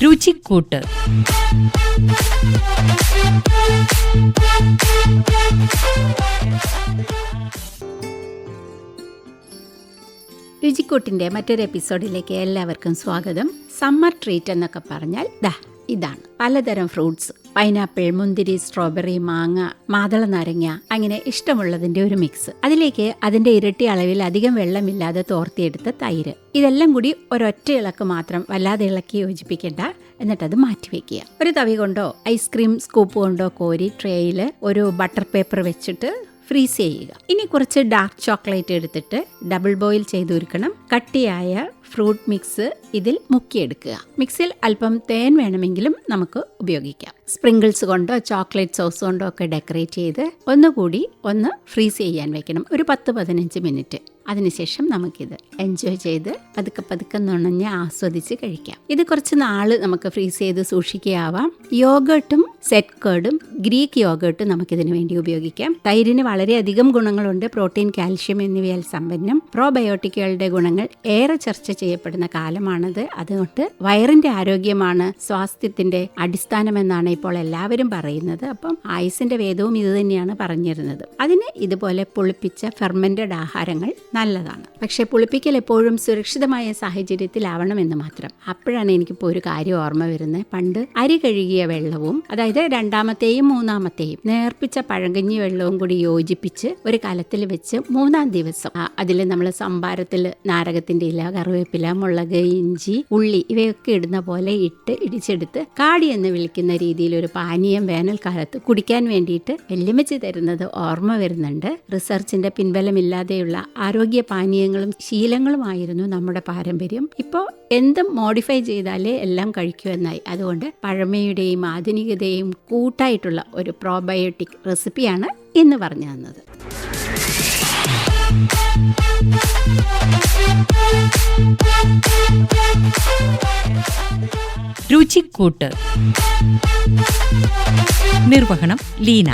രുചിക്കൂട്ട്. രുചിക്കൂട്ടിൻ്റെ മറ്റൊരു എപ്പിസോഡിലേക്ക് എല്ലാവർക്കും സ്വാഗതം. സമ്മർ ട്രീറ്റ് എന്നൊക്കെ പറഞ്ഞാൽ ഇതാണ്. പലതരം ഫ്രൂട്ട്സ്, പൈനാപ്പിൾ, മുന്തിരി, സ്ട്രോബെറി, മാങ്ങ, മാതള നാരങ്ങ, അങ്ങനെ ഇഷ്ടമുള്ളതിൻ്റെ ഒരു മിക്സ്. അതിലേക്ക് അതിൻ്റെ ഇരട്ടി അളവിൽ അധികം വെള്ളമില്ലാതെ തോർത്തിയെടുത്ത തൈര്. ഇതെല്ലാം കൂടി ഒരൊറ്റ ഇളക്ക് മാത്രം, വല്ലാതെ ഇളക്കി യോജിപ്പിക്കേണ്ട. എന്നിട്ടത് മാറ്റിവെക്കുക. ഒരു തവി കൊണ്ടോ ഐസ്ക്രീം സ്കൂപ്പ് കൊണ്ടോ കോരി ട്രേയിൽ ഒരു ബട്ടർ പേപ്പർ വെച്ചിട്ട് ഫ്രീസ് ചെയ്യുക. ഇനി കുറച്ച് ഡാർക്ക് ചോക്ലേറ്റ് എടുത്തിട്ട് ഡബിൾ ബോയിൽ ചെയ്തൊരുക്കണം. കട്ടിയായ ഫ്രൂട്ട് മിക്സ് ഇതിൽ മുക്കിയെടുക്കുക. മിക്സിൽ അല്പം തേൻ വേണമെങ്കിലും നമുക്ക് ഉപയോഗിക്കാം. സ്പ്രിങ്കിൾസ് കൊണ്ടോ ചോക്ലേറ്റ് സോസ് കൊണ്ടോ ഒക്കെ ഡെക്കറേറ്റ് ചെയ്ത് ഒന്നുകൂടി ഫ്രീസ് ചെയ്യാൻ വെക്കണം, ഒരു 10-15 മിനിറ്റ്. അതിനുശേഷം നമുക്കിത് എൻജോയ് ചെയ്ത് പതുക്കെ നുണഞ്ഞ് ആസ്വദിച്ച് കഴിക്കാം. ഇത് കുറച്ച് നാള് നമുക്ക് ഫ്രീസ് ചെയ്ത് സൂക്ഷിക്കാവാം. യോഗേർട്ടും സെറ്റ് കേർഡും ഗ്രീക്ക് യോഗേർട്ടും നമുക്കിതിനു വേണ്ടി ഉപയോഗിക്കാം. തൈരിന് വളരെയധികം ഗുണങ്ങളുണ്ട്. പ്രോട്ടീൻ, കാൽഷ്യം എന്നിവയാൽ സമ്പന്നം. പ്രോബയോട്ടിക്കുകളുടെ ഗുണങ്ങൾ ഏറെ ചർച്ച ചെയ്യപ്പെടുന്ന കാലമാണത്. അതുകൊണ്ട് വയറിന്റെ ആരോഗ്യമാണ് സ്വാസ്ഥ്യത്തിന്റെ അടിസ്ഥാനമെന്നാണ് ഇപ്പോൾ എല്ലാവരും പറയുന്നത്. അപ്പം ആയുസിന്റെ വേദവും ഇത് തന്നെയാണ് പറഞ്ഞിരുന്നത്. അതിന് ഇതുപോലെ പുളിപ്പിച്ച ഫെർമെന്റഡ് ആഹാരങ്ങൾ നല്ലതാണ്. പക്ഷെ പുളിപ്പിക്കൽ എപ്പോഴും സുരക്ഷിതമായ സാഹചര്യത്തിലാവണമെന്ന് മാത്രം. അപ്പോഴാണ് എനിക്കിപ്പോൾ ഒരു കാര്യം ഓർമ്മ വരുന്നത്. പണ്ട് അരി കഴുകിയ വെള്ളവും, അതായത് 2ാമത്തെയും 3ാമത്തെയും നേർപ്പിച്ച പഴങ്കഞ്ഞി വെള്ളവും കൂടി യോജിപ്പിച്ച് ഒരു കലത്തിൽ വെച്ച് 3ാം ദിവസം അതിൽ നമ്മൾ സംഭാരത്തിൽ നാരകത്തിന്റെ ഇല, കറിവേപ്പില, മുളക്, ഇഞ്ചി, ഉള്ളി ഇവയൊക്കെ ഇടുന്ന പോലെ ഇടിച്ചെടുത്ത് കാടി എന്ന് വിളിക്കുന്ന രീതിയിൽ ഒരു പാനീയം വേനൽക്കാലത്ത് കുടിക്കാൻ വേണ്ടിയിട്ട് വെല്ലുമിച്ച് തരുന്നത് ഓർമ്മ വരുന്നുണ്ട്. റിസർച്ചിന്റെ പിൻബലമില്ലാതെയുള്ള ആരോഗ്യ പാനീയങ്ങളും ശീലങ്ങളുമായിരുന്നു നമ്മുടെ പാരമ്പര്യം. ഇപ്പോൾ എന്തും മോഡിഫൈ ചെയ്താലേ എല്ലാം കഴിക്കൂ എന്നായി. അതുകൊണ്ട് പഴമയുടെയും ആധുനികതയും കൂട്ടായിട്ടുള്ള ഒരു പ്രോബയോട്ടിക് റെസിപ്പിയാണ് ഇന്ന് പറഞ്ഞു തന്നത്. രുചിക്കൂട്ട്. നിർവഹണം ലീന.